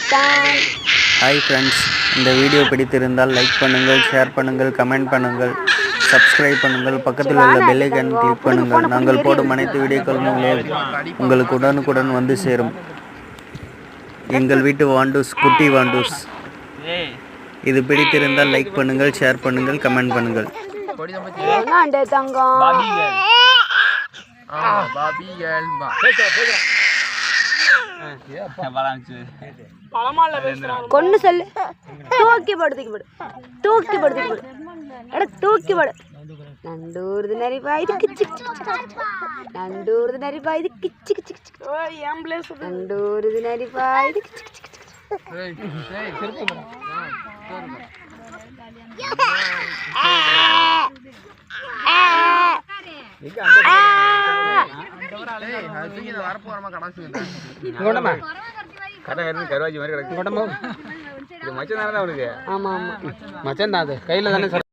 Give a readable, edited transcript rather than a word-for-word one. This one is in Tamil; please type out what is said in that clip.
ஹாய் ஃப்ரெண்ட்ஸ், இந்த வீடியோ பிடித்திருந்தால் லைக் பண்ணுங்கள், ஷேர் பண்ணுங்கள், கமெண்ட் பண்ணுங்கள், சப்ஸ்கிரைப் பண்ணுங்கள், பக்கத்தில் உள்ள பெல் ஐகான் கிளிக் பண்ணுங்கள். நாங்கள் போடும் அனைத்து வீடியோக்களும் உங்களுக்கு உடனுக்குடன் வந்து சேரும். எங்கள் வீட்டு வாண்டூஸ், குட்டி வாண்டூஸ். இது பிடித்திருந்தால் லைக் பண்ணுங்கள், ஷேர் பண்ணுங்கள், கமெண்ட் பண்ணுங்கள். கொண்டு செல்லு, தூக்கி படுத்துக்கு தூக்கி படுத்துக்கு தூக்கி படு. நண்டூர்து நரிப்பா இது கிச்சு நண்டூர்து நரிப்பா இது கிச்சு கிச்சு நண்டூர்து நரிப்பா இது கிச்சு கிச்சு மச்சான் தான் அது கையில தானே